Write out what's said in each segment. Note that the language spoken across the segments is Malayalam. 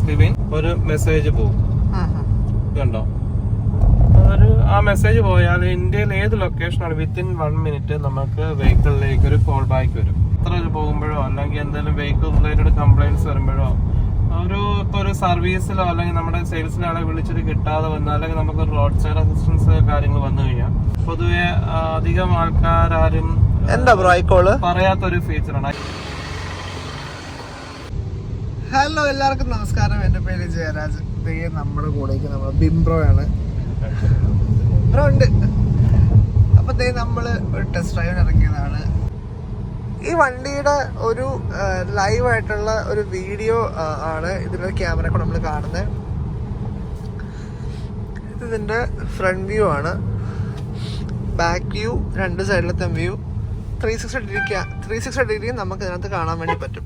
ബിബിൻ ഒരു മെസ്സേജ് പോകും. കണ്ടോ, ആ മെസ്സേജ് പോയാൽ ഇന്ത്യയിൽ ഏത് ലൊക്കേഷനാണ് വിത്തിൻ 1 മിനിറ്റ് നമുക്ക് വെഹിക്കിളിലേക്ക് ഒരു കോൾ ബാക്ക് വരും. എത്ര പോകുമ്പോഴോ അല്ലെങ്കിൽ എന്തെങ്കിലും വെഹിക്കിൾ റിലേറ്റഡ് കംപ്ലൈന്റ്സ് വരുമ്പോഴോ ഇപ്പൊ ഒരു സർവീസിലോ അല്ലെങ്കിൽ നമ്മുടെ സെയിൽസിനാളെ വിളിച്ചിട്ട് കിട്ടാതെ വന്നാൽ അല്ലെങ്കിൽ നമുക്ക് റോഡ് സൈഡ് അസിസ്റ്റൻസ് കാര്യങ്ങൾ വന്നു കഴിഞ്ഞാൽ പൊതുവെ അധികം ആൾക്കാരും പറയാത്തൊരു ഫീച്ചറാണ്. ഹലോ, എല്ലാവർക്കും നമസ്കാരം. എൻ്റെ പേര് ജയരാജ്. നമ്മുടെ കൂടേക്ക് നമ്മൾ ബിംബ്രോ ആണ്. ബ്രോ ഉണ്ട്. അപ്പൊ നമ്മള് ഒരു ടെസ്റ്റ് ഡ്രൈവിന് ഇറങ്ങിയതാണ്. ഈ വണ്ടിയുടെ ഒരു ലൈവ് ആയിട്ടുള്ള ഒരു വീഡിയോ ആണ് ഇതിന്റെ ക്യാമറ കൂടെ നമ്മൾ കാണുന്നത്. ഇതിന്റെ ഫ്രണ്ട് വ്യൂ ആണ്, ബാക്ക് വ്യൂ, രണ്ട് സൈഡിലത്തെ വ്യൂ, 360 ഡിഗ്രി നമുക്ക് ഇതിനകത്ത് കാണാൻ വേണ്ടി പറ്റും.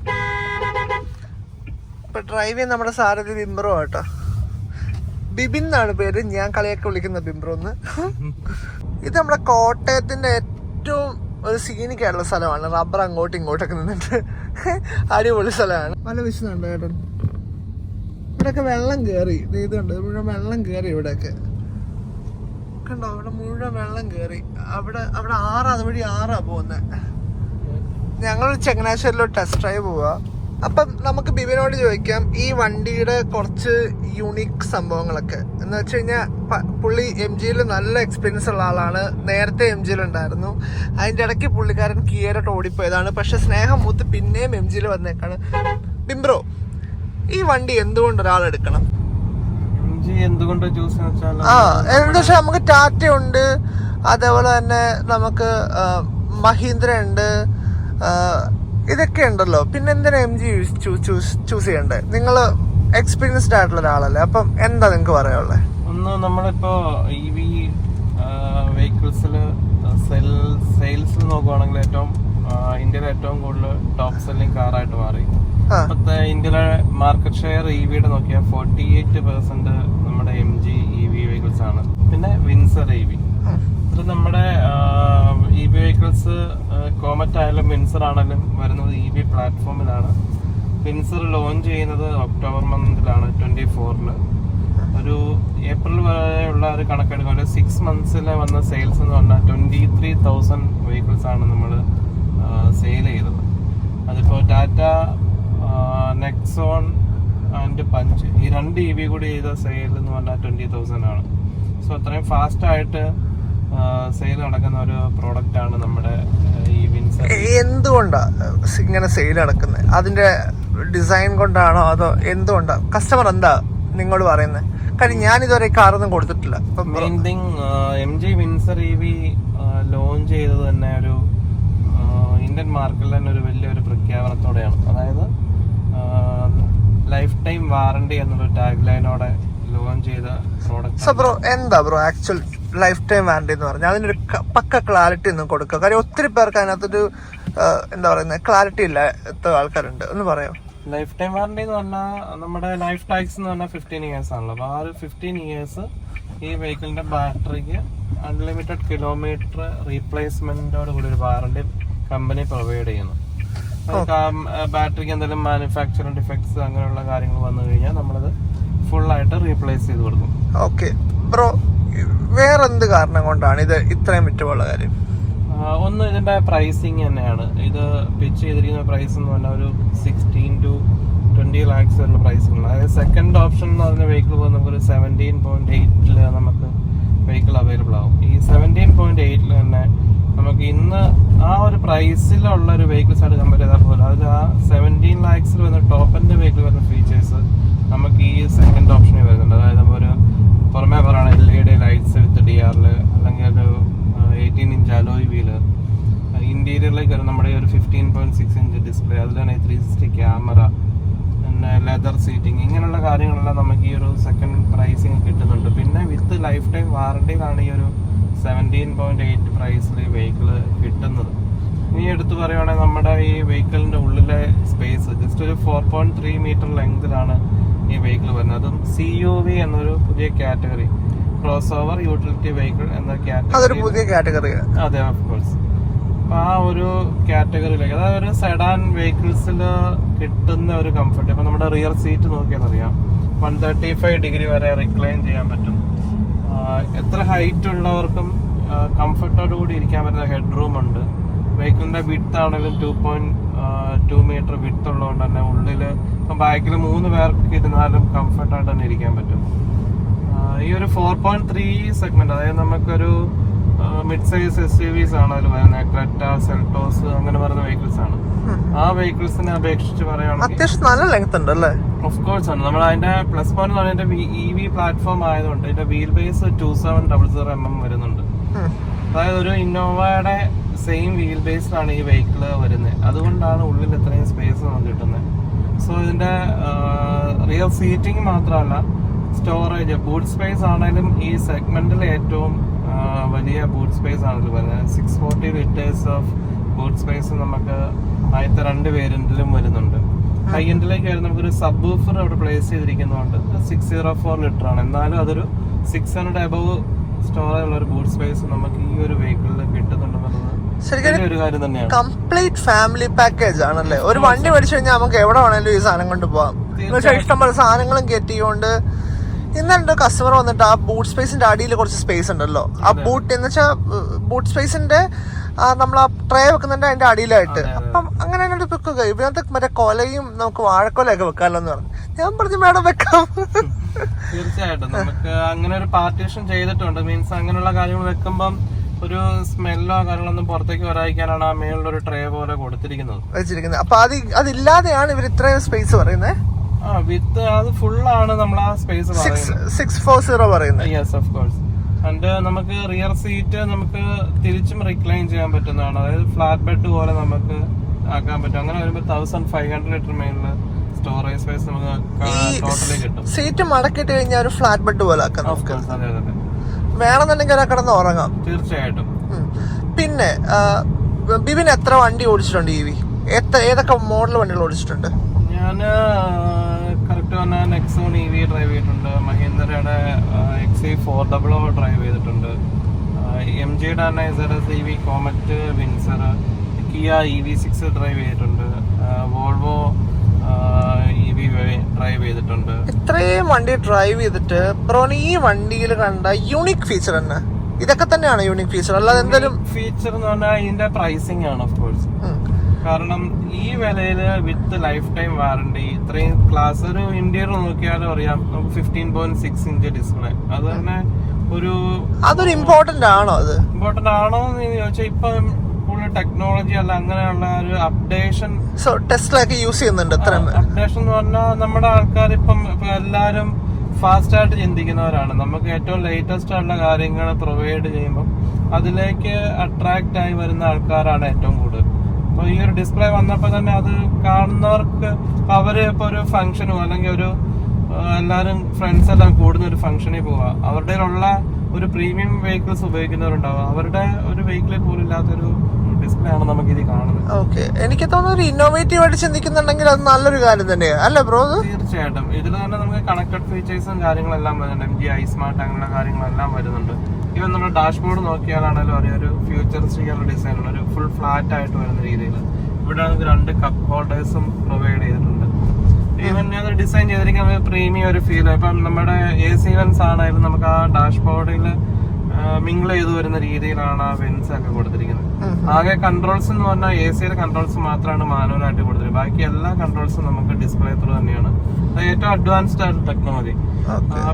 ഇപ്പൊ ഡ്രൈവ് ചെയ്യാൻ നമ്മുടെ സാരഥി ബിംബ്രോ ആട്ടോ. ബിബിൻ എന്നാണ് പേര്, ഞാൻ കളിയൊക്കെ വിളിക്കുന്ന ബിംബ്രോ എന്ന്. ഇത് നമ്മുടെ കോട്ടയത്തിന്റെ ഏറ്റവും ഒരു സീനിക് ആയിട്ടുള്ള സ്ഥലമാണ്. റബ്ബർ അങ്ങോട്ടും ഇങ്ങോട്ടൊക്കെ നിന്നിട്ട് അടിപൊളി സ്ഥലമാണ്. പല വിഷയമുണ്ട് കേട്ടോ. ഇവിടെയൊക്കെ വെള്ളം കയറി, ഇത് കണ്ടോ, മുഴുവൻ വെള്ളം കയറി. ഇവിടെയൊക്കെ കണ്ടോ, ഇവിടെ മുഴുവൻ വെള്ളം കയറി. അവിടെ അതുവഴി ആറാ പോകുന്നത്. ഞങ്ങൾ ചങ്ങനാശ്ശേരിയിലോട്ട് ടെസ്റ്റ് ഡ്രൈവ് പോവാ. അപ്പം നമുക്ക് ബിബിനോട് ചോദിക്കാം ഈ വണ്ടിയുടെ കുറച്ച് യൂണിക് സംഭവങ്ങളൊക്കെ. എന്ന് വെച്ച് കഴിഞ്ഞാൽ പുള്ളി MGയിൽ നല്ല എക്സ്പീരിയൻസ് ഉള്ള ആളാണ്. നേരത്തെ MGയിൽ ഉണ്ടായിരുന്നു. അതിൻ്റെ ഇടയ്ക്ക് പുള്ളിക്കാരൻ കിയയിലോട്ട് ഓടിപ്പോയതാണ്. പക്ഷെ സ്നേഹം മൂത്ത് പിന്നെയും MGയിൽ വന്നേക്കാണ്. ബിംബ്രോ, ഈ വണ്ടി എന്തുകൊണ്ട് ഒരാൾ എടുക്കണം? എന്തുകൊണ്ട് ചൂസ് എന്താ വെച്ചാൽ നമുക്ക് ടാറ്റ ഉണ്ട്, അതേപോലെ തന്നെ നമുക്ക് മഹീന്ദ്ര ഉണ്ട്, ഇതൊക്കെ ഉണ്ടല്ലോ. പിന്നെ എന്തിനാ MG ചൂസ് ചെയ്യണ്ടേ? നിങ്ങള് എക്സ്പീരിയൻസ്ഡ് ആയിട്ടുള്ള ഒരാളല്ലേ, അപ്പം എന്താ നിങ്ങക്ക് പറയാനുള്ളത്? ഒന്ന്, നമ്മളിപ്പോ EV വെഹിക്കിൾസില് സെയിൽസ് നോക്കുവാണെങ്കിൽ ഇന്ത്യയിലെ ഏറ്റവും കൂടുതൽ ടോപ്പ് സെല്ലിംഗ് കാറായിട്ട് മാറി. ഇപ്പത്തെ ഇന്ത്യയിലെ മാർക്കറ്റ് ഷെയർ EVയുടെ നോക്കിയാൽ 48% നമ്മുടെ MG EV വെഹിക്കിൾസ് ആണ്. പിന്നെ വിൻസർ EV, ഇത് നമ്മുടെ EV വെഹിക്കിൾസ് കോമറ്റ് ആയാലും വിൻസർ ആണെങ്കിലും വരുന്നത് EV പ്ലാറ്റ്ഫോമിലാണ്. വിൻസർ ലോഞ്ച് ചെയ്യുന്നത് ഒക്ടോബർ മന്തിലാണ്, 24-ന്. ഒരു ഏപ്രിൽ വരെയുള്ള ഒരു കണക്കെടുക്കുക, ഒരു 6 മന്ത്സിലെ വന്ന സെയിൽസ് എന്ന് പറഞ്ഞാൽ 23,000 വെഹിക്കിൾസ് ആണ് നമ്മൾ സെയിൽ ചെയ്തത്. അതിപ്പോൾ ടാറ്റ നെക്സോൺ ആൻഡ് പഞ്ച്, ഈ 2 EV കൂടി ചെയ്ത സെയിൽ എന്ന് പറഞ്ഞാൽ 20,000 ആണ്. സോ അത്രയും ഫാസ്റ്റായിട്ട് സെയിൽ നടക്കുന്ന ഒരു പ്രോഡക്റ്റ് ആണ് നമ്മുടെ ഈ വിൻസർ. എന്തുകൊണ്ടാ ഇങ്ങനെ സെയിൽ നടക്കുന്നത്? അതിന്റെ ഡിസൈൻ കൊണ്ടാണോ അതോ എന്തുകൊണ്ടാ? കസ്റ്റമർ എന്താ നിങ്ങളോട് പറയുന്നത്? കാര്യം ഞാൻ ഇതുവരെ കാറൊന്നും കൊടുത്തിട്ടില്ല. Main thing, MG Windsor EV launch ചെയ്തത് തന്നെ ഒരു ഇന്ത്യൻ മാർക്കറ്റിൽ തന്നെ ഒരു വലിയൊരു പ്രഖ്യാപനത്തോടെയാണ്. അതായത് ലൈഫ് ടൈം വാറണ്ടി എന്നുള്ള ടാഗ് ലൈനോടെ ലോഞ്ച് ചെയ്ത പ്രോഡക്റ്റ്. സോ ബ്രോ, എന്താ bro actual life time warranty എന്ന് പറഞ്ഞാൽ? അതിനൊരു പക്ക ക്ലാരിറ്റി ഒന്നും കൊടുക്കുക. കാര്യം ഒത്തിരി പേർക്ക് അതിനകത്തൊരു എന്താ പറയുന്നത്, ക്ലാരിറ്റി ഇല്ലാത്ത ആൾക്കാരുണ്ട്. ഒന്ന് പറയാം. ലൈഫ് ടൈം വാറണ്ടി എന്ന് പറഞ്ഞാൽ നമ്മുടെ ലൈഫ് ടാക്സ് എന്ന് പറഞ്ഞാൽ 15 ഇയേഴ്സ് ആണല്ലോ. അപ്പോൾ ആ ഒരു 15 ഇയേഴ്സ് ഈ വെഹിക്കിളിന്റെ ബാറ്ററിക്ക് അൺലിമിറ്റഡ് കിലോമീറ്റർ റീപ്ലേസ്മെന്റോട് കൂടി ഒരു വാറണ്ടി കമ്പനി പ്രൊവൈഡ് ചെയ്യുന്നു. ബാറ്ററിക്ക് എന്തെങ്കിലും മാനുഫാക്ചറിംഗ് ഡിഫക്ട്സ് അങ്ങനെയുള്ള കാര്യങ്ങൾ വന്നു കഴിഞ്ഞാൽ നമ്മളത് ഫുള്ളായിട്ട് റീപ്ലേസ് ചെയ്ത് കൊടുക്കും. ഓക്കെ ബ്രോ, വേറെന്ത് കാരണം കൊണ്ടാണ് ഇത് ഇത്രയും വിറ്റുള്ള കാര്യം? ഒന്ന്, ഇതിന്റെ പ്രൈസിങ് തന്നെയാണ്. ഇത് പിച്ച് ചെയ്തിരിക്കുന്ന പ്രൈസ് എന്ന് പറഞ്ഞാൽ ഒരു 16 to 20 lakhs വരുന്ന പ്രൈസിങ്. അതായത് സെക്കൻഡ് ഓപ്ഷൻ എന്ന് പറഞ്ഞ വെഹിക്കിൾ പോകുമ്പോൾ നമുക്കൊരു 17.8 നമുക്ക് വെഹിക്കിൾ അവൈലബിൾ ആവും. ഈ 17.8 തന്നെ നമുക്ക് ഇന്ന് ആ ഒരു പ്രൈസിലുള്ള ഒരു വെഹിക്കിൾസ് ആയിട്ട് കമ്പയർ ചെയ്താൽ പോലും അതിൽ ആ 17 lakhs വരുന്ന ടോപ്പ് എൻഡ് വെഹിക്കിൾ വരുന്ന ഫീച്ചേഴ്സ് നമുക്ക് ഈ സെക്കൻഡ് ഓപ്ഷനിൽ വരുന്നുണ്ട്. അതായത് നമ്മളൊരു പുറമേ പറയുകയാണ് LED ലൈറ്റ്സ് വിത്ത് DRL, അല്ലെങ്കിൽ ഒരു 18-inch അലോയ് വീല്, ഇന്റീരിയറിലേക്ക് വരും നമ്മുടെ ഒരു 15.6 inch ഡിസ്പ്ലേ, അതിൽ തന്നെ 360 ക്യാമറ, പിന്നെ ലെതർ സീറ്റിംഗ്, ഇങ്ങനെയുള്ള കാര്യങ്ങളെല്ലാം നമുക്ക് ഈ ഒരു സെക്കൻഡ് പ്രൈസിങ് കിട്ടുന്നുണ്ട്. പിന്നെ വിത്ത് ലൈഫ് ടൈം വാറണ്ടിയിലാണ് ഈ ഒരു 17.8 പ്രൈസിൽ ഈ വെഹിക്കിൾ കിട്ടുന്നത്. ഇനി എടുത്തു പറയുവാണെങ്കിൽ നമ്മുടെ ഈ വെഹിക്കിളിന്റെ ഉള്ളിലെ സ്പേസ് ജസ്റ്റ് ഒരു 4.3 മീറ്റർ ലെങ്തിലാണ് ഈ വെഹിക്കിൾ വരുന്നത്. അതും CUV എന്നൊരു പുതിയ category, cross over utility vehicle എന്ന കാറ്റഗറി. പുതിയ കാറ്റഗറി. അതെ, ഓഫ് കോഴ്സ്. അപ്പൊ ആ ഒരു കാറ്റഗറിയിലേക്ക്, അതായത് ഒരു സെഡാൻ വെഹിക്കിൾസിൽ കിട്ടുന്ന ഒരു കംഫർട്ട്. ഇപ്പൊ നമ്മുടെ റിയർ സീറ്റ് നോക്കിയാൽ അറിയാം, 135 ഡിഗ്രി വരെ റിക്ലൈൻ ചെയ്യാൻ പറ്റും. എത്ര ഹൈറ്റ് ഉള്ളവർക്കും കംഫർട്ടോട് കൂടി ഇരിക്കാൻ പറ്റുന്ന ഹെഡ് റൂം ഉണ്ട്. വെഹിക്കിളിന്റെ വിഡ്ത്ത് ആണെങ്കിലും 2.2 മീറ്റർ വിഡ്ത്ത് ഉള്ളതുകൊണ്ട് തന്നെ ഉള്ളിൽ ഇപ്പം ബാക്കിൽ 3 പേർക്ക് ഇരുന്നാലും കംഫർട്ടായിട്ട് തന്നെ ഇരിക്കാൻ പറ്റും. ഈ ഒരു 4.3 സെഗ്മെന്റ്, അതായത് നമുക്കൊരു മിഡ് സൈസ് SUVs ആണ് അതിൽ വരുന്നത്. ക്രെറ്റ, സെൽട്ടോസ് അങ്ങനെ പറയുന്ന വെഹിക്കിൾസ് ആണ്. ആ വെഹിക്കിൾസിനെ അപേക്ഷിച്ച് പറയുകയാണെങ്കിൽ അത്യാവശ്യം നല്ല ലെങ്ത് ഉണ്ട് അല്ലേ? ഓഫ് കോഴ്സ് ആണ്. നമ്മൾ അതിന്റെ പ്ലസ് പോയിന്റ് എന്ന് പറയുന്നത് EV പ്ലാറ്റ്ഫോം ആയതുകൊണ്ട് ഇതിന്റെ വീൽ ബേസ് 2700 mm വരുന്നുണ്ട്. അതായത് ഒരു ഇന്നോവയുടെ സെയിം വീൽ ബേസിലാണ് ഈ വെഹിക്കിൾ വരുന്നത്. അതുകൊണ്ടാണ് ഉള്ളിൽ ഇത്രയും സ്പേസ് നമുക്ക് കിട്ടുന്നത്. സോ ഇതിന്റെ റിയൽ സീറ്റിംഗ് മാത്രമല്ല, സ്റ്റോറേജ്, ബൂട്ട് സ്പേസ് ആണെങ്കിലും ഈ സെഗ്മെന്റിൽ ഏറ്റവും വലിയ ബൂട്ട് സ്പേസ് ആണ് ഇതിൽ വരുന്നത്. 640 ലിറ്റേഴ്സ് ഓഫ് ബൂട്ട് സ്പേസ് നമുക്ക് ആദ്യത്തെ 2 വേരിയന്റിലും വരുന്നുണ്ട്. ഹൈ എൻഡിലേക്ക് വരുന്ന നമുക്കൊരു സബ് വൂഫർ അവിടെ പ്ലേസ് ചെയ്തിരിക്കുന്നതുകൊണ്ട് 604 ലിറ്റർ ആണ്. എന്നാലും അതൊരു 600 അബവ് സ്റ്റോറേജ് ഉള്ള ഒരു ബൂട്ട് സ്പേസ് നമുക്ക് ഈ ഒരു വെഹിക്കിളിൽ കിട്ടുന്നുണ്ടെന്നുള്ളത് ഒരു കാര്യം തന്നെയാണ്. കംപ്ലീറ്റ് ഫാമിലി പാക്കേജ് ആണല്ലേ? ഒരു വണ്ടി മേടിച്ചു കഴിഞ്ഞാൽ നമുക്ക് എവിടെ വേണേലും ഈ സാധനം കൊണ്ട് പോവാം. ഇഷ്ടംപോലെ സാധനങ്ങളും കയറ്റിക്കൊണ്ട്. ഇന്ന് എന്റെ കസ്റ്റമർ വന്നിട്ട് ആ ബൂട്ട് സ്പേസിന്റെ അടിയിൽ കുറച്ച് സ്പേസ് ഉണ്ടല്ലോ, ആ ബൂട്ട് എന്ന് വെച്ചാൽ ബൂട്ട് സ്പേസിന്റെ നമ്മൾ ആ ട്രേ വെക്കുന്നുണ്ട് അതിന്റെ അടിയിലായിട്ട്. അപ്പം അങ്ങനെ വെക്കുക. ഇതിനകത്ത് മറ്റേ കൊലയും നമുക്ക് വാഴക്കൊലയൊക്കെ വെക്കാമല്ലോ എന്ന് പറഞ്ഞു. ഞാൻ പറഞ്ഞു മേഡം വെക്കാം. തീർച്ചയായിട്ടും നമുക്ക് അങ്ങനെ ഒരു പാർട്ടീഷൻ ചെയ്തിട്ടുണ്ട്. മീൻസ് അങ്ങനെയുള്ള കാര്യങ്ങൾ വെക്കുമ്പം ഒരു സ്മെല്ലോ കാര്യങ്ങളൊന്നും പുറത്തേക്ക് വരാതിരിക്കാനാണ് ആ മേളിലൊരു ട്രേ പോലെ വെച്ചിരിക്കുന്നത്. അപ്പൊ അതില്ലാതെയാണ് ഇവർ ഇത്രയും സ്പേസ് പറയുന്നത്. വിത്ത് അത് ഫുള്ളാണ് നമ്മൾ ആ സ്പേസ് 640 പറയുന്നത്. Yes of course. ആൻഡ് നമുക്ക് റിയർ സീറ്റ് നമുക്ക് തിരിച്ചും റിക്ലൈൻ ചെയ്യാൻ പറ്റുന്നതാണ്. അതായത് ഫ്ലാറ്റ് ബെഡ് പോലെ നമുക്ക് ആക്കാൻ പറ്റും. അങ്ങനെ വരുമ്പോൾ 1500 ലിറ്റർ മേളില് സ്റ്റോറേജ് സ്പേസ് നമുക്ക് ടോട്ടലി കിട്ടും. സീറ്റ് മടക്കിട്ട് കഴിഞ്ഞാൽ ഒരു ഫ്ലാറ്റ് ബെഡ് പോലെ ആക്കാം. ഓഫ് കോഴ്സ്, അതെ അതെ. വേണമെന്നുണ്ടെങ്കിൽ ഒരാൾ കിടന്ന് ഉറങ്ങാം. തീർച്ചയായിട്ടും. പിന്നെ ബിബിൻ എത്ര വണ്ടി ഓടിച്ചിട്ടുണ്ട്? EV ഏതൊക്കെ മോഡൽ വണ്ടികൾ ഓടിച്ചിട്ടുണ്ട്? ഞാന് കറക്റ്റ് പറഞ്ഞാൽ നെക്സോൺ EV ഡ്രൈവ് ചെയ്തിട്ടുണ്ട്. മഹീന്ദ്രയുടെ XE400 ഡ്രൈവ് ചെയ്തിട്ടുണ്ട്. MGയുടെ തന്നെ ZS EV comet, Windsor, Kia EV6 drive ചെയ്തിട്ടുണ്ട്. വോൾവോ EV ഡ്രൈവ് ചെയ്തിട്ടുണ്ട്. ഇത്രയും വണ്ടി ഡ്രൈവ് ചെയ്തിട്ട് ബ്രോന് ഈ വണ്ടിയിൽ കണ്ട യൂണിക് ഫീച്ചർ തന്നെ ഇതൊക്കെ തന്നെയാണ് യൂണിക് ഫീച്ചർ? അല്ലാതെ എന്തെങ്കിലും ഫീച്ചർ എന്ന് പറഞ്ഞാൽ ഇതിന്റെ പ്രൈസിംഗ് ആണ് ഓഫ് കോഴ്സ്. കാരണം ഈ വിലയില് വിത്ത് ലൈഫ് ടൈം വാറണ്ടി, ഇത്രയും ക്ലാസ്, ഒരു ഇന്റീരിയർ നോക്കിയാലും അറിയാം നമുക്ക് 15.6 ഇഞ്ച് ഡിസ്പ്ലേ. അത് തന്നെ അതൊരു ഇമ്പോർട്ടന്റ് ആണോ? അത് ഇമ്പോർട്ടന്റ് ആണോ എന്ന് ചോദിച്ചാൽ ഇപ്പൊ കൂടുതൽ ടെക്നോളജി അല്ല, അങ്ങനെയുള്ള ഒരു അപ്ഡേഷൻ ടെസ്റ്റിലൊക്കെ യൂസ് ചെയ്യുന്നുണ്ട്. അപ്ഡേഷൻ എന്ന് പറഞ്ഞാൽ നമ്മുടെ ആൾക്കാർ ഇപ്പം എല്ലാരും ഫാസ്റ്റ് ആയിട്ട് ചിന്തിക്കുന്നവരാണ്. നമുക്ക് ഏറ്റവും ലേറ്റസ്റ്റ് ആയിട്ടുള്ള കാര്യങ്ങൾ പ്രൊവൈഡ് ചെയ്യുമ്പോൾ അതിലേക്ക് അട്രാക്ട് ആയി വരുന്ന ആൾക്കാരാണ് ഏറ്റവും കൂടുതൽ. അപ്പൊ ഈ ഒരു ഡിസ്പ്ലേ വന്നപ്പോൾ തന്നെ അത് കാണുന്നവർക്ക് അവര് ഇപ്പൊ ഒരു ഫംഗ്ഷനോ അല്ലെങ്കിൽ ഒരു എല്ലാരും ഫ്രണ്ട്സ് എല്ലാം കൂടുന്ന ഒരു ഫംഗ്ഷനിൽ പോവാ, അവരുടെ ഉള്ള ഒരു പ്രീമിയം വെഹിക്കിൾസ് ഉപയോഗിക്കുന്നവരുണ്ടാവും, അവരുടെ ഒരു വെഹിക്കിളിൽ പോലും ഇല്ലാത്തൊരു ഡിസ്പ്ലേ ആണ് നമുക്ക് ഇത് കാണുന്നത്. ഓക്കെ, എനിക്ക് തോന്നുന്നു ഒരു ഇന്നോവേറ്റീവ് ആയിട്ട് ചിന്തിക്കുന്നുണ്ടെങ്കിൽ അത് നല്ലൊരു കാര്യം തന്നെയാണ് അല്ലേ ബ്രോ? തീർച്ചയായിട്ടും. ഇതിൽ തന്നെ നമുക്ക് കണക്റ്റഡ് ഫീച്ചേഴ്സും കാര്യങ്ങളെല്ലാം വരുന്നുണ്ട്. MG iSmart അങ്ങനെയുള്ള കാര്യങ്ങളെല്ലാം വരുന്നുണ്ട്. ഈവൻ നമ്മുടെ ഡാഷ്ബോർഡ് നോക്കിയാലാണെങ്കിലും അറിയാം ഒരു ഫ്യൂച്ചറിസ്റ്റിക് ആയിട്ടുള്ള ഡിസൈനാണ്, ഒരു ഫുൾ ഫ്ലാറ്റ് ആയിട്ട് വരുന്ന രീതിയിൽ. ഇവിടെ നമുക്ക് 2 കപ്പ് ഹോൾഡേഴ്സും പ്രൊവൈഡ് ചെയ്തിട്ടുണ്ട്. ഈവൻ അത് ഡിസൈൻ ചെയ്തിരിക്കുന്നത് പ്രീമിയം ഒരു ഫീൽ. ഇപ്പം നമ്മുടെ AC വെൻസ് ആണെങ്കിലും നമുക്ക് ആ ഡാഷ്ബോർഡിൽ മിങ്കിൾ ചെയ്ത് വരുന്ന രീതിയിലാണ് ആ വെൻസ് ഒക്കെ കൊടുത്തിരിക്കുന്നത്. ആകെ കൺട്രോൾസ് എന്ന് പറഞ്ഞാൽ AC കൺട്രോൾസ് മാത്രമാണ് മാനുവൽ ആയിട്ട് കൊടുത്തിരിക്കുന്നത്. ബാക്കി എല്ലാ കൺട്രോൾസും നമുക്ക് ഡിസ്പ്ലേ ത്രൂ തന്നെയാണ്. അത് ഏറ്റവും അഡ്വാൻസ്ഡ് ആയിട്ട് ടെക്നോളജി.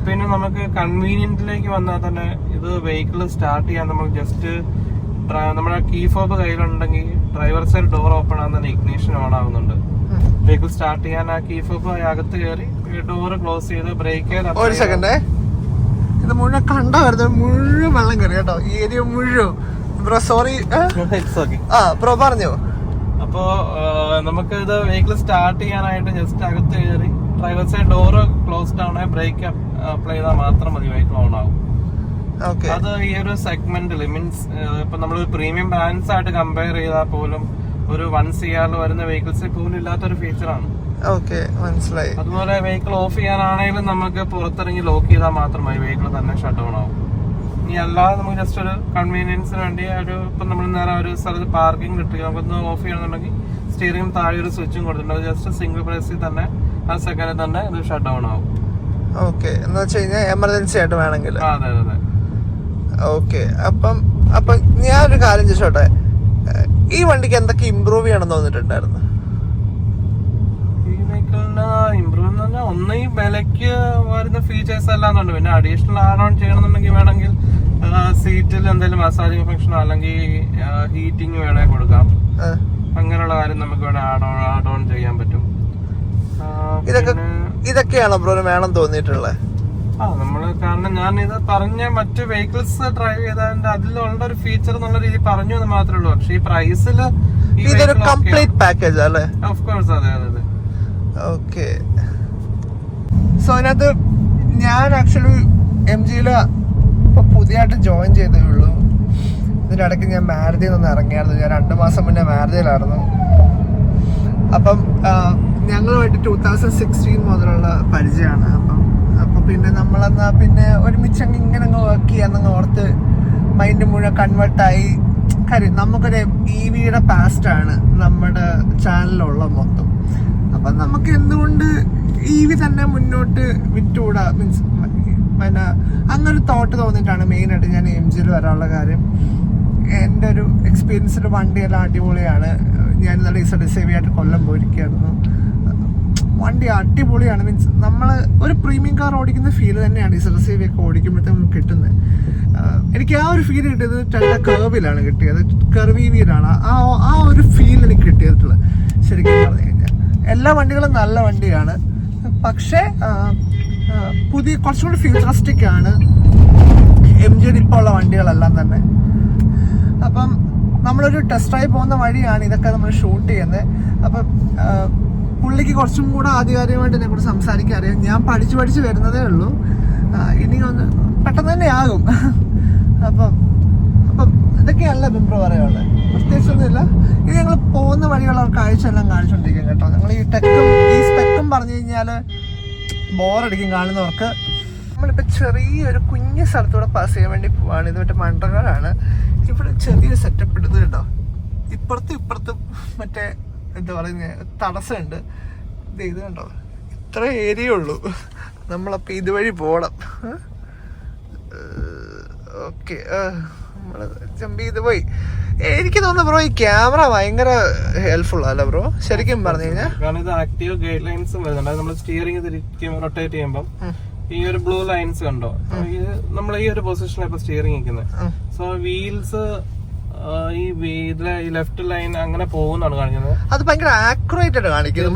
പിന്നെ നമുക്ക് കൺവീനിയന്റിലേക്ക് വന്നാൽ തന്നെ ഇത് വെഹിക്കിൾ സ്റ്റാർട്ട് ചെയ്യാൻ നമുക്ക് ജസ്റ്റ് നമ്മുടെ കീ ഫോബ് കയ്യിലുണ്ടെങ്കിൽ ഡ്രൈവർ സൈഡ് ഡോർ ഓപ്പൺ ആകുന്ന തന്നെ ഇഗ്നീഷൻ ഓൺ ആകുന്നുണ്ട്. വെഹിക്കിൾ സ്റ്റാർട്ട് ചെയ്യാൻ ആ കീ ഫോബ് അകത്ത് കയറി ഡോർ ക്ലോസ് ചെയ്ത് ബ്രേക്ക്. ഒരു സെക്കൻഡ്, ഇത് മുഴുവൻ കണ്ടോ വരുന്നത്? മുഴുവൻ വെള്ളം കയറി കേട്ടോ, ഈ ഏരിയ മുഴുവൻ. Bro sorry. ബ്രോ പറഞ്ഞോ. അപ്പോ നമുക്ക് ഇത് വെഹിക്കിൾ സ്റ്റാർട്ട് ചെയ്യാനായിട്ട് ജസ്റ്റ് അകത്ത് കയറി ഡ്രൈവർ സൈഡ് ഡോർ ക്ലോസ്ഡ് ആണ്, ബ്രേക്ക് അപ്ലൈ ചെയ്താൽ മാത്രം മതി വെഹിക്കിൾ ഓൺ ആവും. അത് ഈ ഒരു സെഗ്മെന്റിൽ മീൻസ് ഇപ്പൊ നമ്മൾ പ്രീമിയം ബ്രാൻഡ്സ് ആയിട്ട് കമ്പയർ ചെയ്താൽ പോലും ഒരു 1 CR വരുന്ന വെഹിക്കിൾസിൽ പോലും ഇല്ലാത്തൊരു ഫീച്ചറാണ്. മനസ്സിലായി. അതുപോലെ വെഹിക്കിൾ ഓഫ് ചെയ്യാനാണെങ്കിലും നമുക്ക് പുറത്തിറങ്ങി ലോക്ക് ചെയ്താൽ മാത്രമായി വെഹിക്കിൾ തന്നെ ഷട്ട് ഡൗൺ ആവും. ഇനി അല്ലാതെ നമുക്ക് ജസ്റ്റ് ഒരു കൺവീനിയൻസിന് വേണ്ടി ഇപ്പം നമ്മൾ നേരെ ഒരു സ്ഥലത്ത് പാർക്കിംഗ് കിട്ടുക നമുക്കൊന്ന് ഓഫ് ചെയ്യണമെന്നുണ്ടെങ്കിൽ സ്റ്റിയറിംഗ് താഴെ ഒരു സ്വിച്ചും കൊടുത്തിട്ടുണ്ട്. ജസ്റ്റ് സിംഗിൾ പ്രസ്സിൽ തന്നെ ആ സെക്കൻഡിൽ തന്നെ ഇത് ഷട്ട് ഡൗൺ ആവും. ഓക്കെ, എന്ന് വെച്ച് കഴിഞ്ഞാൽ എമർജൻസി ആയിട്ട് വേണമെങ്കിൽ. അതെ അതെ. ഓക്കെ, അപ്പം ഞാനൊരു കാര്യം ചോദിച്ചോട്ടെ, ഈ വണ്ടിക്ക് എന്തൊക്കെ ഇമ്പ്രൂവ് ചെയ്യണം തോന്നിട്ടുണ്ടായിരുന്നു? ഈ വെഹിക്കിളിന് ഇമ്പ്രൂവ് എന്ന് പറഞ്ഞാൽ ഒന്ന് ഈ വിലയ്ക്ക് വരുന്ന ഫീച്ചേഴ്സ് എല്ലാം ഉണ്ട്. പിന്നെ അഡീഷണൽ ആഡ് ഓൺ ചെയ്യണമെന്നുണ്ടെങ്കിൽ വേണമെങ്കിൽ സീറ്റിൽ എന്തെങ്കിലും മസാജിങ് ഫംഗ്ഷനോ അല്ലെങ്കിൽ ഹീറ്റിംഗ് വേണമെങ്കിൽ കൊടുക്കാം. അങ്ങനെയുള്ള കാര്യം നമുക്ക് വേണേൽ ആഡ് ഓൺ ചെയ്യാൻ പറ്റും. ഇതൊക്കെയാണോ ബ്രോ വേണം തോന്നിയിട്ടുള്ളത്? നമ്മള് കാരണം ഞാൻ ഇത് പറഞ്ഞ മറ്റു വെഹിക്കിൾസ് ഡ്രൈവ് ചെയ്തതിന്റെ അതിലുള്ള ഒരു ഫീച്ചർ എന്നുള്ള രീതി പറഞ്ഞു എന്ന് മാത്രമേ ഉള്ളൂ. പക്ഷെ ഈ പ്രൈസിൽ ഇതൊരു കംപ്ലീറ്റ് പാക്കേജ് അല്ലേ? ഓഫ് കോഴ്സ്, അതെ അതെ. ഓക്കെ, സോ അതിനകത്ത് ഞാൻ ആക്ച്വലി MGയിൽ ഇപ്പൊ പുതിയതായിട്ട് ജോയിൻ ചെയ്തേ ഉള്ളൂ. ഇതിനിടയ്ക്ക് ഞാൻ മാരുതിയിൽ നിന്ന് ഇറങ്ങിയായിരുന്നു. ഞാൻ 2 മാസം മുന്നേ മാരുതിയിലായിരുന്നു. അപ്പം ഞങ്ങളുമായിട്ട് 2016 മുതലുള്ള പരിചയമാണ്. അപ്പം പിന്നെ നമ്മളെന്നാ പിന്നെ ഒരുമിച്ച് ഇങ്ങനെ അങ്ങ് വർക്ക് ചെയ്യാന്നങ്ങ് ഓർത്ത് മൈൻഡ് മുഴുവൻ കൺവേർട്ടായി. കാര്യം നമുക്കൊരു EVയുടെ പാസ്റ്റാണ് നമ്മുടെ ചാനലിലുള്ള മൊത്തം. അപ്പം നമുക്ക് എന്തുകൊണ്ട് EV തന്നെ മുന്നോട്ട് വിട്ടുകൂടാ, മീൻസ് പിന്നെ അങ്ങനെ തോട്ട് തോന്നിയിട്ടാണ് മെയിനായിട്ട് ഞാൻ MGയിൽ വരാനുള്ള കാര്യം. എൻ്റെ ഒരു എക്സ്പീരിയൻസിൽ വണ്ടിയെല്ലാം അടിപൊളിയാണ്. ഞാൻ ഇന്നലെ ZSAV ആയിട്ട് കൊല്ലം പോയിരിക്കുകയായിരുന്നു. വണ്ടി അടിപൊളിയാണ്. മീൻസ് നമ്മൾ ഒരു പ്രീമിയം കാർ ഓടിക്കുന്ന ഫീൽ തന്നെയാണ് ZSAV ഒക്കെ ഓടിക്കുമ്പോഴത്തേക്കും കിട്ടുന്നത്. എനിക്ക് ആ ഒരു ഫീൽ കിട്ടിയത് ടെൽഡ കർവിലാണ് കിട്ടിയത്. കർവിയിലാണ് ആ ഒരു ഫീൽ എനിക്ക് കിട്ടിയിട്ടുള്ളത്. ശരിക്കും പറഞ്ഞു കഴിഞ്ഞാൽ എല്ലാ വണ്ടികളും നല്ല വണ്ടിയാണ്, പക്ഷേ പുതിയ കുറച്ചും കൂടി ഫ്യൂച്ചറിസ്റ്റിക് ആണ് MGയുടെ ഇപ്പോൾ ഉള്ള വണ്ടികളെല്ലാം തന്നെ. അപ്പം നമ്മളൊരു ടെസ്റ്റ് ഡ്രൈവ് പോകുന്ന വഴിയാണ് ഇതൊക്കെ നമ്മൾ ഷൂട്ട് ചെയ്യുന്നത്. അപ്പം പുള്ളിക്ക് കുറച്ചും കൂടെ ആധികാരികമായിട്ട് എന്നെ കുറിച്ച് സംസാരിക്കാൻ അറിയാം. ഞാൻ പഠിച്ച് വരുന്നതേ ഉള്ളൂ. ഇനി ഒന്ന് പെട്ടെന്ന് തന്നെ ആകും. അപ്പം ഇതൊക്കെയല്ല ബിംബ്രോ പറയാനുള്ളത്, പ്രത്യേകിച്ചൊന്നുമില്ല. ഇനി ഞങ്ങൾ പോകുന്ന വഴിയുള്ള കാഴ്ച എല്ലാം കാണിച്ചുകൊണ്ടിരിക്കും കേട്ടോ. ഞങ്ങൾ ഈ സ്പെക്റ്റും പറഞ്ഞു കഴിഞ്ഞാൽ ബോറടിക്കും കാണുന്നവർക്ക്. നമ്മളിപ്പോൾ ചെറിയൊരു കുഞ്ഞു സ്ഥലത്തൂടെ പാസ് ചെയ്യാൻ വേണ്ടി പോവാണ്. ഇത് മറ്റേ മണ്ടകാടാണ്. ഇവിടെ ചെറിയൊരു സെറ്റപ്പ് എടുത്ത് കേട്ടോ. ഇപ്പുറത്തും മറ്റേ എന്താ പറയുന്നത് തടസ്സമുണ്ട്. ഇത് കണ്ടോ, ഇത്ര ഏരിയ ഉള്ളൂ. നമ്മളപ്പോൾ ഇതുവഴി പോകണം. ഓക്കെ, നമ്മൾ ജമ്പ് ചെയ്ത് പോയി. എനിക്ക് തോന്നുന്നു ബ്രോ ഈ ക്യാമറ ഭയങ്കര ഹെൽപ്ഫുൾ അല്ല ബ്രോ ശരിക്കും പറഞ്ഞു കഴിഞ്ഞാൽ? കാരണം ഇത് ആക്റ്റീവ് ഗൈഡ് ലൈൻസും വരുന്നുണ്ട്. നമ്മൾ സ്റ്റിയറിംഗ് തിരിക്കുമ്പോൾ റൊട്ടേറ്റ് ചെയ്യുമ്പോൾ ഈ ഒരു ബ്ലൂ ലൈൻസ് കണ്ടോ, നമ്മൾ ഈ ഒരു പൊസിഷനിലാണ് ഇപ്പൊ സ്റ്റിയറിംഗ് നിൽക്കുന്നത്. സോ വീൽസ് ഈ ലെഫ്റ്റ് ലൈൻ അങ്ങനെ പോകുന്നതാണ് കാണിക്കുന്നത്. അത് ഭയങ്കര ആക്യുറേറ്റ് ആയിട്ട് കാണിക്കുന്നത്.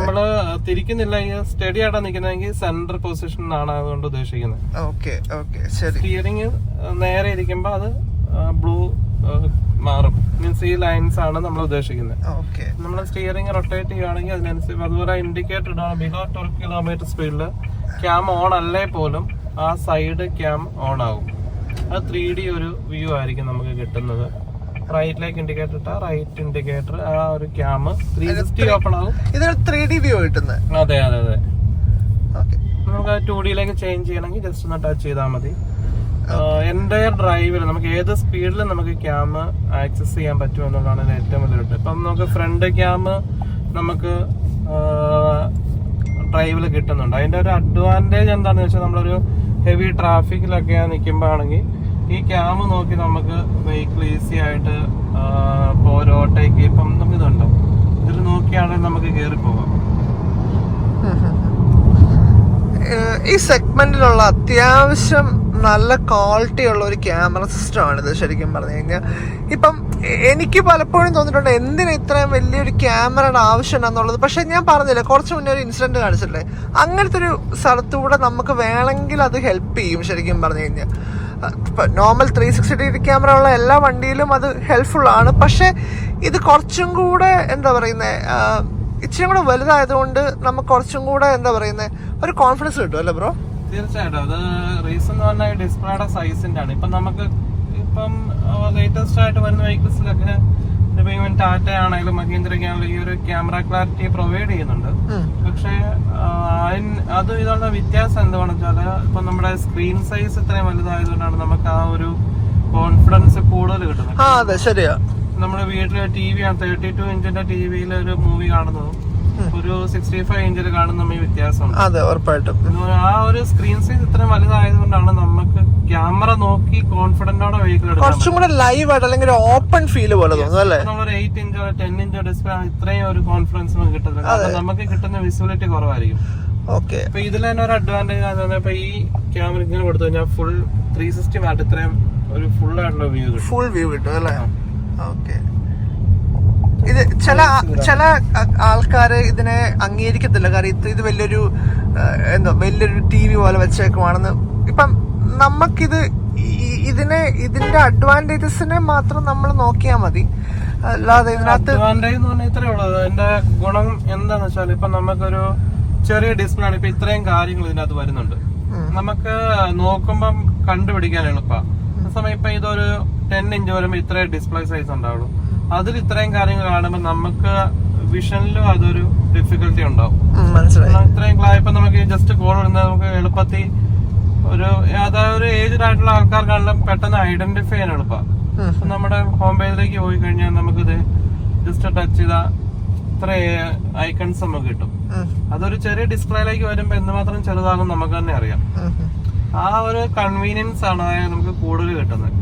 നമ്മള് തിരിക്കുന്നില്ല, സ്റ്റഡി ആയിട്ടാണ് നിൽക്കുന്നതെങ്കിൽ സെന്റർ പൊസിഷനാണ് അതുകൊണ്ട് ഉദ്ദേശിക്കുന്നത്. സ്റ്റിയറിംഗ് നേരെ ഇരിക്കുമ്പോ അത് ബ്ലൂ മാറും. മീൻസ് ഈ ലൈൻസ് ആണ് നമ്മൾ ഉദ്ദേശിക്കുന്നത്. നമ്മൾ സ്റ്റിയറിംഗ് റൊട്ടേറ്റ് ചെയ്യുകയാണെങ്കിൽ അതിനനുസരിച്ച് അതുപോലെ ഇൻഡിക്കേറ്റർ ഇടാണ്. ബിലോ 12 കിലോമീറ്റർ സ്പീഡിൽ ക്യാം ഓൺ അല്ലേ പോലും ആ സൈഡ് ക്യാം ഓൺ ആകും. അത് 3D ഒരു വ്യൂ ആയിരിക്കും നമുക്ക് കിട്ടുന്നത്. റൈറ്റിലേക്ക് ഇൻഡിക്കേറ്റർ ഇട്ടാ റൈറ്റ് ഇൻഡിക്കേറ്റർ ആ ഒരു ക്യാം 360 ഓപ്പൺ ആകും. ഇതൊരു 3D വ്യൂ കിട്ടുന്നത്. അതെ. നമുക്ക് 2Dയിലേക്ക് ചേഞ്ച് ചെയ്യണമെങ്കിൽ ജസ്റ്റ് ഒന്ന് ടച്ച് ചെയ്താൽ മതി. എൻ്റയർ ഡ്രൈവിൽ നമുക്ക് ഏത് സ്പീഡിലും നമുക്ക് ക്യാം ആക്സസ് ചെയ്യാൻ പറ്റും എന്നുള്ളതാണ് ഏറ്റവും വലിയ ടിപ്പ്. ഇപ്പം നമുക്ക് ഫ്രണ്ട് ക്യാം നമുക്ക് ഡ്രൈവിൽ കിട്ടുന്നുണ്ട്. അതിൻ്റെ ഒരു അഡ്വാൻറ്റേജ് എന്താണെന്ന് വെച്ചാൽ നമ്മളൊരു ഹെവി ട്രാഫിക്കിലൊക്കെ നിൽക്കുമ്പോൾ ആണെങ്കിൽ ഈ ക്യാം നോക്കി നമുക്ക് വെഹിക്കിൾ ഈസി ആയിട്ട് ഇപ്പോൾ ഓരോട്ടേക്ക് ഇപ്പം നമുക്ക് ഇതുണ്ടോ, ഇതിൽ നോക്കിയാണെങ്കിൽ നമുക്ക് കയറി പോകാം. ഈ സെഗ്മെന്റിലുള്ള അത്യാവശ്യം നല്ല ക്വാളിറ്റി ഉള്ള ഒരു ക്യാമറ സിസ്റ്റം ആണിത് ശരിക്കും പറഞ്ഞു കഴിഞ്ഞാൽ. ഇപ്പം എനിക്ക് പലപ്പോഴും തോന്നിയിട്ടുണ്ട് എന്തിനാ ഇത്രയും വലിയൊരു ക്യാമറയുടെ ആവശ്യം എന്നുള്ളത്. പക്ഷെ ഞാൻ പറഞ്ഞില്ലേ, കുറച്ച് മുന്നേ ഒരു ഇൻസിഡന്റ് കാണിച്ചില്ലേ, അങ്ങനത്തെ ഒരു സ്ഥലത്തൂടെ നമുക്ക് വേണമെങ്കിൽ അത് ഹെൽപ്പ് ചെയ്യും ശരിക്കും പറഞ്ഞു കഴിഞ്ഞാൽ. നോർമൽ 360 ഡിഗ്രി ക്യാമറ ഉള്ള എല്ലാ വണ്ടിയിലും അത് ഹെൽപ്ഫുൾ ആണ്. പക്ഷെ ഇത് കുറച്ചും കൂടെ എന്താ പറയുന്നത്, ഇച്ചിരി കൂടെ വലുതായതുകൊണ്ട് നമുക്ക് കുറച്ചും കൂടെ എന്താ പറയുന്നത് ഒരു കോൺഫിഡൻസ് കിട്ടും അല്ലേ ബ്രോ? തീർച്ചയായിട്ടും. അത് റീസൺ എന്ന് പറഞ്ഞാൽ ഡിസ്പ്ലേയുടെ സൈസിന്റെ ആണ്. ഇപ്പൊ നമുക്ക് ഇപ്പം ലേറ്റസ്റ്റ് ആയിട്ട് വരുന്ന വെഹിക്കിൾസിലൊക്കെ ഇപ്പൊ ഈവൻ ടാറ്റ ആണെങ്കിലും മഹീന്ദ്രയ്ക്ക് ആണെങ്കിലും ഈ ഒരു ക്യാമറ ക്ലാരിറ്റി പ്രൊവൈഡ് ചെയ്യുന്നുണ്ട്. പക്ഷെ അത് ഇതുള്ള വ്യത്യാസം എന്താണെന്ന് വെച്ചാല് ഇപ്പൊ നമ്മുടെ സ്ക്രീൻ സൈസ് ഇത്രയും വലുതായതുകൊണ്ടാണ് നമുക്ക് ആ ഒരു കോൺഫിഡൻസ് കൂടുതൽ കിട്ടുന്നത്. അതെ, ശരിയാ. നമ്മുടെ വീട്ടിലെ TV ആണ് 32 ഇഞ്ചിന്റെ TV-യിൽ ഒരു മൂവി കാണുന്നതും ഒരു 65 ഇഞ്ചിൽ കാണുന്ന വ്യത്യാസമുണ്ട്. അതെ, ഉറപ്പായിട്ടും. ആ ഒരു സ്ക്രീൻ സൈസ് ഇത്രയും വലുതായതുകൊണ്ടാണ് നമുക്ക് ക്യാമറ നോക്കി കോൺഫിഡന്റോടെ വെഹിക്കിൾ എടുക്കാം. കുറച്ചും കൂടെ ലൈവ് ആയിട്ട് അല്ലെങ്കിൽ ഓപ്പൺ ഫീൽ പോലെ തോന്നുന്നു അല്ലേ? നമ്മളൊരു 8 ഇഞ്ചോ 10 ഇഞ്ചോ ഡിസ്പ്ലേ ആണ് ഇത്രയും ഒരു കോൺഫിഡൻസ് നമുക്ക് കിട്ടുന്നത്. കാരണം നമുക്ക് കിട്ടുന്ന വിസിബിലിറ്റി കുറവായിരിക്കും. ഓക്കെ. അപ്പൊ ഇതിൽ തന്നെ ഒരു അഡ്വാൻറ്റേജ് ആണ്. ഇപ്പൊ ഈ ക്യാമറ ഇങ്ങനെ കൊടുത്തു കഴിഞ്ഞാൽ ഫുൾ 360 വാട്ട് ഇത്രയും ഒരു ഫുൾ ആയിട്ടുള്ള വ്യൂ കിട്ടും. ഫുൾ വ്യൂ കിട്ടും അല്ലേ? ഓക്കെ. ഇത് ചില ആൾക്കാര് ഇതിനെ അംഗീകരിക്കത്തില്ല. കാരണം ഇത് വലിയൊരു വലിയൊരു TV പോലെ വെച്ചേക്കുവാണെന്ന്. ഇപ്പം നമുക്കിത് ഇതിന്റെ അഡ്വാൻറ്റേജസിനെ മാത്രം നമ്മൾ നോക്കിയാൽ മതി. അല്ലാതെ ഇതിനകത്ത് അഡ്വാൻറ്റേജ് എന്ന് പറഞ്ഞാൽ ഇത്രേ ഉള്ളൂ. അതിന്റെ ഗുണം എന്താന്ന് വെച്ചാൽ ഇപ്പൊ നമുക്കൊരു ചെറിയ ഡിസ്പ്ലേ ആണ്. ഇപ്പൊ ഇത്രയും കാര്യങ്ങൾ ഇതിനകത്ത് വരുന്നുണ്ട്. നമുക്ക് നോക്കുമ്പം കണ്ടുപിടിക്കാൻ എളുപ്പമാണ്. അതേസമയം ഇപ്പൊ ഇതൊരു 10 ഇഞ്ച് വരുമ്പോ ഇത്രയും ഡിസ്പ്ലേ സൈസ് ഉണ്ടാവുള്ളൂ. അതിൽ ഇത്രയും കാര്യങ്ങൾ കാണുമ്പോൾ നമുക്ക് വിഷനിലും അതൊരു ഡിഫിക്കൽട്ടി ഉണ്ടാവും. ഇത്രയും ഇപ്പൊ നമുക്ക് ജസ്റ്റ് കോൾ ഇടുന്നത് നമുക്ക് എളുപ്പത്തിൽ അതായത് ഒരു ഏജ്ഡ് ആയിട്ടുള്ള ആൾക്കാർക്കാണെങ്കിലും പെട്ടെന്ന് ഐഡന്റിഫൈ ചെയ്യാൻ എളുപ്പമാണ്. നമ്മുടെ ഹോം പേജിലേക്ക് പോയി കഴിഞ്ഞാൽ നമുക്കിത് ജസ്റ്റ് ടച്ച് ചെയ്താൽ ഇത്ര ഐക്കൺസ് നമുക്ക് കിട്ടും. അതൊരു ചെറിയ ഡിസ്പ്ലേയിലേക്ക് വരുമ്പോ എന്തുമാത്രം ചെറുതാകും നമുക്ക് തന്നെ അറിയാം. ആ ഒരു കൺവീനിയൻസ് ആണ് നമുക്ക് കൂടുതൽ കിട്ടുന്നത്.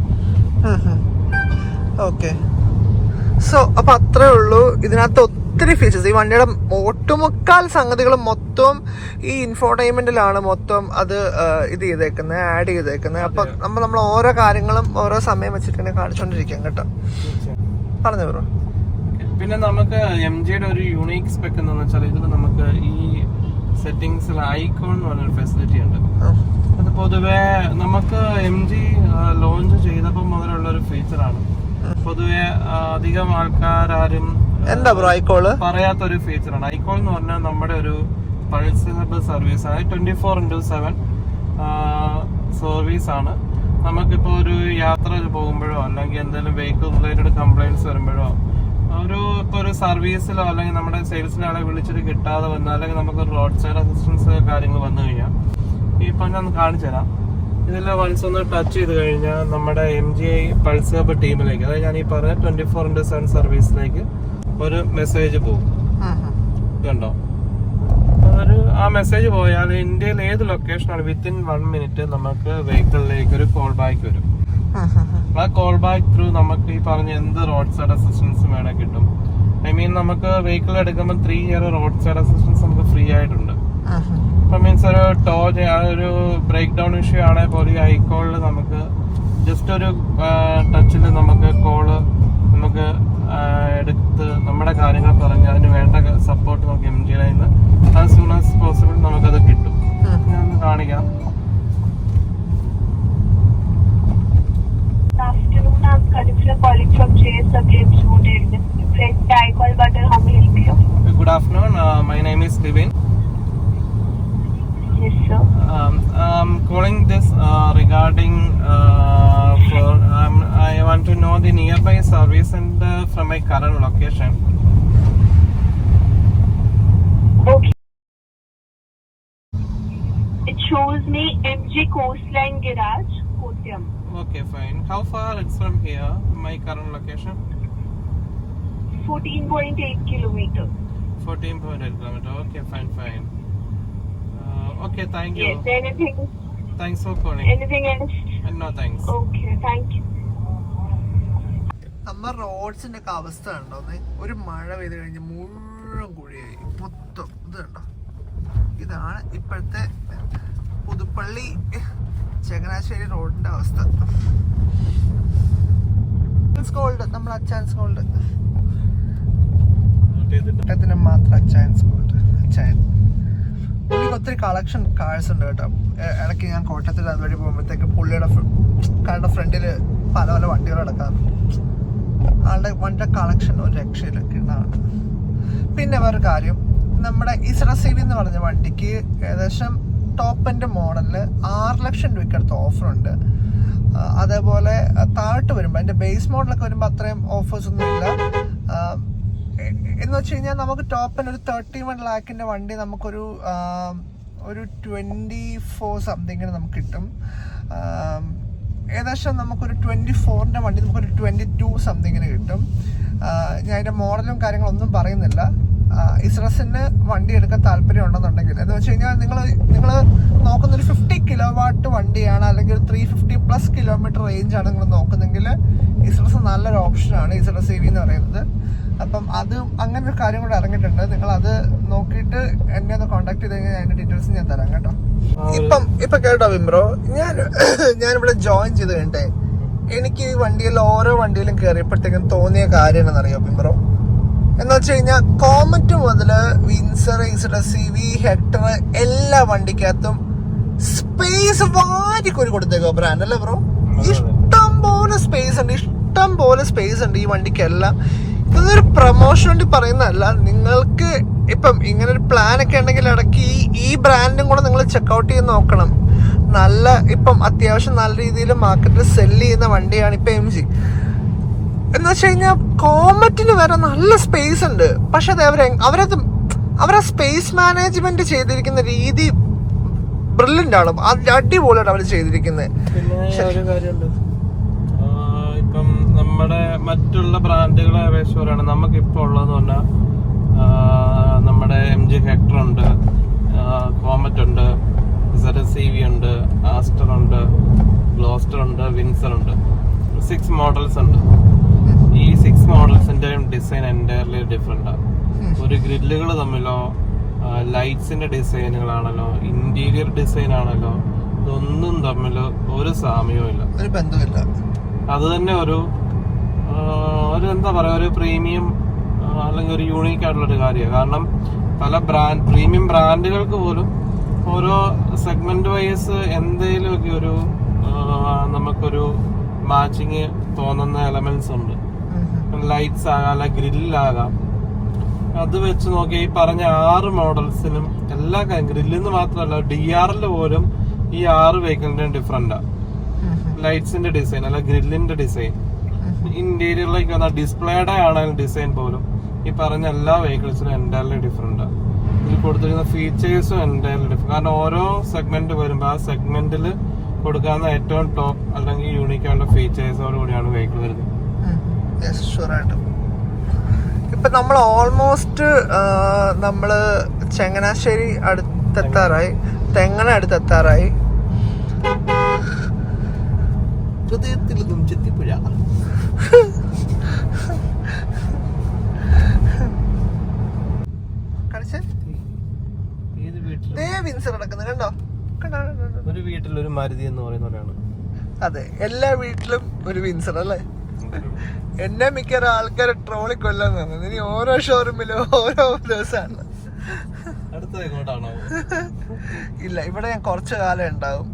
ഓക്കെ. സോ അപ്പൊ അത്രേ ഉള്ളൂ. ഇതിനകത്ത് ഒത്തിരി ഫീച്ചേഴ്സ്, ഈ വണ്ടിയുടെ ഒട്ടുമുക്കാൽ സംഗതികളും മൊത്തം ഈ ഇൻഫോർടൈൻമെന്റിലാണ് മൊത്തം അത് ഇത് ചെയ്തേക്കുന്നത്, ആഡ് ചെയ്തേക്കുന്നത്. അപ്പൊ നമ്മൾ ഓരോ കാര്യങ്ങളും ഓരോ സമയം വെച്ചിട്ട് തന്നെ കാണിച്ചോണ്ടിരിക്കാം കേട്ടോ. പറഞ്ഞു ബ്രോ. പിന്നെ നമുക്ക് MGയുടെ ഒരു യൂണീക്ക് സ്പെക് എന്താണെന്ന് വെച്ചാൽ ഇതിൽ നമുക്ക് ഈ സെറ്റിംഗ്സിൽ ഐക്കോൺ എന്ന് പറഞ്ഞൊരു ഫെസിലിറ്റി ഉണ്ട്. അത് പൊതുവെ നമുക്ക് MG ലോഞ്ച് ചെയ്തപ്പോൾ മുതലുള്ള ഒരു ഫീച്ചറാണ്. പൊതുവെ അധികം ആൾക്കാരും എന്താ ബ്രോ ഐക്കോള് പറയാത്തൊരു ഫീച്ചറാണ്. ഐക്കോൾ എന്ന് പറഞ്ഞാൽ നമ്മുടെ ഒരു പൾസ് ഹബ് സർവീസ് ആണ്. 24/7 സർവീസ് ആണ്. നമുക്കിപ്പോ ഒരു യാത്ര പോകുമ്പോഴോ അല്ലെങ്കിൽ എന്തെങ്കിലും വെഹിക്കിൾ റിലേറ്റഡ് കംപ്ലൈന്റ്സ് വരുമ്പോഴോ ഇപ്പൊ ഒരു സർവീസിലോ അല്ലെങ്കിൽ നമ്മുടെ സെയിൽസിനാളെ വിളിച്ചിട്ട് കിട്ടാതെ വന്നാൽ അല്ലെങ്കിൽ നമുക്ക് റോഡ് സൈഡ് അസിസ്റ്റൻസ് കാര്യങ്ങൾ വന്നു കഴിഞ്ഞാൽ ഇപ്പൊ ഞാൻ കാണിച്ചു തരാം. ഇതിൽ വൺസ് ഒന്ന് ടച്ച് ചെയ്ത് കഴിഞ്ഞാൽ നമ്മുടെ MGI പൾസ് ഹബ് ടീമിലേക്ക്, അതായത് ഞാൻ ഈ പറഞ്ഞ 24/7 സർവീസിലേക്ക് ഒരു മെസ്സേജ് പോകും. കണ്ടോ? ആ മെസ്സേജ് പോയാൽ ഇന്ത്യയിൽ ഏത് ലൊക്കേഷനാണ് വിത്തിൻ 1 മിനിറ്റ് നമുക്ക് വെഹിക്കിളിലേക്ക് ഒരു കോൾ ബാക്ക് വരും. ആ കോൾ ബാക്ക് ത്രൂ നമുക്ക് ഈ പറഞ്ഞ എന്ത് റോഡ് സൈഡ് അസിസ്റ്റൻസ് വേണേ കിട്ടും. ഐ മീൻ നമുക്ക് വെഹിക്കിൾ എടുക്കുമ്പോൾ 3 ഇയർ റോഡ് സൈഡ് അസിസ്റ്റൻസ് നമുക്ക് ഫ്രീ ആയിട്ടുണ്ട്. ഇപ്പൊ മീൻസ് ഒരു ബ്രേക്ക് ഡൗൺ ഇഷ്യൂ ആണെങ്കിൽ പോലും ഈ ഐക്കോളിൽ നമുക്ക് ജസ്റ്റ് ഒരു ടച്ചിൽ നമുക്ക് കോള് നമുക്ക് എടുത്ത് നമ്മുടെ കാര്യങ്ങൾ പറഞ്ഞ് അതിന് വേണ്ട സപ്പോർട്ട് നമുക്ക് MGയുടെ നിന്ന് ആസ് സൂൺ ആസ് പോസിബിൾ നമുക്കത് കിട്ടും. ഞാൻ ഒന്ന് കാണിക്കാം. Good afternoon. My name is Divin. Yes, sir. I'm calling this regarding I want to know the nearby service center from my current location. Okay. It shows me MG Coastline Garage, Kottayam. Okay, fine. How far it's from here, my current location? 14.8 kilometers. 14.8 kilometers. Okay, fine. Okay, thank you. Yes, anything? Thanks for calling. Anything else? No, thanks. Okay, thank you. നമ്മ റോഡ്സിന്റെ ഒക്കെ അവസ്ഥ ഉണ്ടോ? ഒരു മഴ പെയ്ത് കഴിഞ്ഞ് മുഴുവൻ കുഴിയായി മൊത്തം. ഇത് കണ്ടോ? ഇതാണ് ഇപ്പോഴത്തെ പുതുപ്പള്ളി ചങ്ങനാശ്ശേരി റോഡിന്റെ അവസ്ഥ. ഗോൾഡ്, നമ്മൾ അച്ചാൻസ് ഗോൾഡ് മാത്രം അച്ചാൻസ് ഗോൾഡ്. പുള്ളിക്ക് ഒത്തിരി കളക്ഷൻ കാഴ്സ് ഉണ്ട് കേട്ടോ. ഇടയ്ക്ക് ഞാൻ കോട്ടയത്തിൽ അതുവഴി പോകുമ്പോഴത്തേക്ക് പുള്ളിയുടെ കാരുടെ ഫ്രണ്ടില് പല പല വണ്ടികൾ കിടക്കാറുണ്ട്. ആളുടെ വണ്ടിയുടെ കളക്ഷൻ ഒരു രക്ഷയിലൊക്കെ ഉണ്ടാണ്. പിന്നെ വേറൊരു കാര്യം, നമ്മുടെ ഇസ്രസീവി എന്ന് പറഞ്ഞ വണ്ടിക്ക് ഏകദേശം ടോപ്പ് എൻഡ് മോഡലില് 6 ലക്ഷം രൂപയ്ക്ക് അടുത്ത് ഓഫറുണ്ട്. അതേപോലെ താഴോട്ട് വരുമ്പോൾ അതിൻ്റെ ബേസ് മോഡലൊക്കെ വരുമ്പോൾ അത്രയും ഓഫേഴ്സ് ഒന്നും ഇല്ല. എന്ന് വെച്ച് കഴിഞ്ഞാൽ നമുക്ക് ടോപ്പിന് ഒരു 31 ലാഖിൻ്റെ വണ്ടി നമുക്കൊരു 24 സംതിങ്ങിന് നമുക്ക് കിട്ടും. ഏകദേശം നമുക്കൊരു 24ൻ്റെ വണ്ടി നമുക്കൊരു 22 സംതിങ്ങിന് കിട്ടും. ഞാൻ അതിൻ്റെ മോഡലും കാര്യങ്ങളൊന്നും പറയുന്നില്ല. ഇസ്രസിന് വണ്ടി എടുക്കാൻ താല്പര്യം ഉണ്ടെന്നുണ്ടെങ്കിൽ എന്ന് വെച്ച് കഴിഞ്ഞാൽ നിങ്ങൾ നോക്കുന്നൊരു 50 കിലോവാട്ട് വണ്ടിയാണ്, അല്ലെങ്കിൽ ഒരു 350+ കിലോമീറ്റർ റേഞ്ചാണ് നിങ്ങൾ നോക്കുന്നെങ്കിൽ ഇസ്രസ് നല്ലൊരു ഓപ്ഷനാണ്, ഇസ്രസ് EV എന്ന് പറയുന്നത്. അപ്പം അത് അങ്ങനെ ഒരു കാര്യം കൂടെ ഇറങ്ങിയിട്ടുണ്ട്. നിങ്ങൾ അത് നോക്കിയിട്ട് എന്നെ ഒന്ന് കോൺടാക്ട് ചെയ്ത് കഴിഞ്ഞാൽ അതിന്റെ ഡീറ്റെയിൽസ് ഞാൻ തരാം കേട്ടോ. ഇപ്പൊ കേട്ടോ വിംബ്രോ, ഞാനിവിടെ ജോയിൻ ചെയ്ത് കഴിഞ്ഞേ എനിക്ക് ഈ വണ്ടിയിൽ ഓരോ വണ്ടിയിലും കയറിയപ്പോഴത്തേക്കും തോന്നിയ കാര്യം എന്നറിയോ വിംബ്രോ? എന്ന് വെച്ച് കഴിഞ്ഞാൽ കോമറ്റ് മുതല് വിൻസർ, EV, ഹെക്ടർ എല്ലാ വണ്ടിക്കകത്തും സ്പേസ് വാരിക്കൊരു കൊടുത്തേക്കോ ബ്രാൻഡ് അല്ലേ ബ്രോ? ഇഷ്ടം പോലെ സ്പേസ് ഉണ്ട് ഈ വണ്ടിക്കെല്ലാം. ഇതൊരു പ്രൊമോഷൻ വേണ്ടി പറയുന്നതല്ല. നിങ്ങൾക്ക് ഇപ്പം ഇങ്ങനെ ഒരു പ്ലാൻ ഒക്കെ ഉണ്ടെങ്കിൽ ഇടയ്ക്ക് ഈ ബ്രാൻഡും കൂടെ നിങ്ങൾ ചെക്കൗട്ട് ചെയ്ത് നോക്കണം. ഇപ്പം അത്യാവശ്യം നല്ല രീതിയിൽ മാർക്കറ്റിൽ സെല്ല് ചെയ്യുന്ന വണ്ടിയാണ് ഇപ്പം MG. എന്ന് വെച്ച് കഴിഞ്ഞാൽ കോമറ്റിന് വരെ നല്ല സ്പേസ് ഉണ്ട്. പക്ഷെ അത് അവരെ സ്പേസ് മാനേജ്മെന്റ് ചെയ്തിരിക്കുന്ന രീതി ബ്രില്യൻ്റ് ആണ്. അടിപൊളിയാണ് അവർ ചെയ്തിരിക്കുന്നത്. ഇപ്പം നമ്മുടെ മറ്റുള്ള ബ്രാൻഡുകളെ അപേക്ഷിച്ചാണ് നമുക്കിപ്പോൾ ഉള്ളതെന്ന് പറഞ്ഞാൽ നമ്മുടെ MG ഹെക്ടർ ഉണ്ട്, കോമറ്റ് ഉണ്ട്, ZS-EV ഉണ്ട്, ആസ്റ്റർ ഉണ്ട്, ഗ്ലോസ്റ്റർ ഉണ്ട്, വിൻസർ ഉണ്ട്. 6 മോഡൽസ് ഉണ്ട്. ഈ 6 മോഡൽസിന്റെയും ഡിസൈൻ എൻറ്റയർലി ഡിഫറെന്റ് ആണ്. ഒരു ഗ്രില്ലുകൾ തമ്മിലോ ലൈറ്റ്സിന്റെ ഡിസൈനുകളാണല്ലോ, ഇന്റീരിയർ ഡിസൈൻ ആണല്ലോ, ഇതൊന്നും തമ്മിൽ ഒരു സാമ്യവും ഇല്ല, ഒരു ബന്ധമില്ല. അത് തന്നെ ഒരു എന്താ പറയാ, ഒരു പ്രീമിയം അല്ലെങ്കിൽ ഒരു യൂണീക്ക് ആയിട്ടുള്ള ഒരു കാര്യമാണ്. കാരണം പല പ്രീമിയം ബ്രാൻഡുകൾക്ക് പോലും ഓരോ സെഗ്മെന്റ് വൈസ് എന്തെങ്കിലുമൊക്കെ ഒരു നമുക്കൊരു മാച്ചിങ് തോന്നുന്ന എലമെന്റ്സ് ഉണ്ട്. ലൈറ്റ്സ് ആകാം, അല്ല ഗ്രില്ലാകാം. അത് വെച്ച് നോക്കി ഈ പറഞ്ഞ 6 മോഡൽസിനും എല്ലാ ഗ്രില്ലെന്ന് മാത്രമല്ല DR പോലും ഈ 6 വെഹിക്കിളിന്റെയും ഡിഫറെന്റാ. ലൈറ്റ്സിന്റെ ഡിസൈൻ അല്ല ഗ്രില്ലിന്റെ ഡിസൈൻ, ഇന്റീരിയറിലേക്ക് വന്ന ഡിസ്പ്ലേയുടെ ആണെങ്കിലും ഡിസൈൻ പോലും ഈ പറഞ്ഞ എല്ലാ വെഹിക്കിൾസിനും എൻറ്റയർലി ഡിഫറെന്റാ. ഇതിൽ കൊടുത്തിരിക്കുന്ന ഫീച്ചേഴ്സും എൻറ്റയർലി ഡിഫറെന്റ്. കാരണം ഓരോ സെഗ്മെന്റ് വരുമ്പോൾ ആ സെഗ്മെന്റിൽ കൊടുക്കാവുന്ന ഏറ്റവും ടോപ്പ് അല്ലെങ്കിൽ യൂണിക് ആയിട്ടുള്ള ഫീച്ചേഴ്സോട് കൂടിയാണ് വെഹിക്കിൾ വരുന്നത്. ഇപ്പൊ നമ്മൾ ഓൾമോസ്റ്റ് നമ്മള് ചങ്ങനാശ്ശേരി അടുത്തെത്താറായി, തെങ്ങണ അടുത്തെത്താറായി. ഹൃദയത്തിൽ നിന്നും ചെത്തിപ്പുഴ. ഒരു വീട്ടിൽ ഒരു മാരുതി എന്ന് പറയുന്നവരാണ്. അതെ, എല്ലാ വീട്ടിലും ഒരു വിൻസർ അല്ലേ? എന്നെ മിക്ക ആൾക്കാരെ ട്രോളി കൊല്ലാൻ തോന്നുന്നത്. ഇനി ഓരോ ഷോറൂമിലും ഓരോ ദിവസമാണ്. ഇല്ല, ഇവിടെ ഞാൻ കുറച്ചു കാലം ഉണ്ടാവും.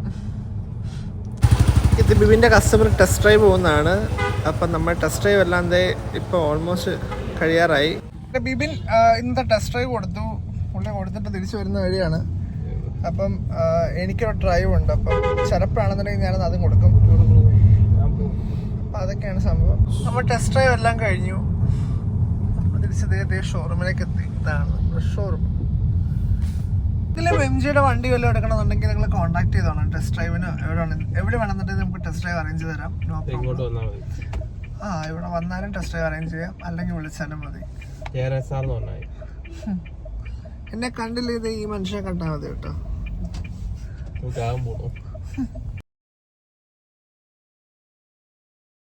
ഇത് ബിബിൻ്റെ കസ്റ്റമർ ടെസ്റ്റ് ഡ്രൈവ് പോകുന്നതാണ്. അപ്പം നമ്മൾ ടെസ്റ്റ് ഡ്രൈവ് അല്ലാതെ ഇപ്പോൾ ഓൾമോസ്റ്റ് കഴിയാറായി. ബിബിൻ ഇന്നത്തെ ടെസ്റ്റ് ഡ്രൈവ് കൊടുത്തു. പുള്ളി കൊടുത്തിട്ട് തിരിച്ചു വരുന്ന വഴിയാണ്. അപ്പം എനിക്കൊരു ഡ്രൈവ് ഉണ്ട്. അപ്പം ചിലപ്പോഴാണെന്നുണ്ടെങ്കിൽ ഞാനത് അതും കൊടുക്കും. അപ്പം അതൊക്കെയാണ് സംഭവം. നമ്മൾ ടെസ്റ്റ് ഡ്രൈവ് എല്ലാം കഴിഞ്ഞു. തിരിച്ച് ഷോറൂമിലേക്ക് എത്തി. ഇതാണ് ഷോറൂം. ഇതിലും MGയുടെ വണ്ടി വല്ലതും എടുക്കണമെന്നുണ്ടെങ്കിൽ നിങ്ങൾ കോൺടാക്ട് ചെയ്തോണം. ടെസ്റ്റ് ഡ്രൈവിന് എവിടെ വേണമെന്നുണ്ടെങ്കിൽ നമുക്ക് ടെസ്റ്റ് ഡ്രൈവ് അറേഞ്ച് ചെയ്ത് തരാം. No problem. ഇവിടെ വന്നാലും ടെസ്റ്റ് ഡ്രൈവ് അറേഞ്ച് ചെയ്യാം, അല്ലെങ്കിൽ വിളിച്ചാലും മതി. എന്നെ കണ്ടില്ല, ഇത് ഈ മനുഷ്യനെ കണ്ടാൽ മതി കേട്ടോ.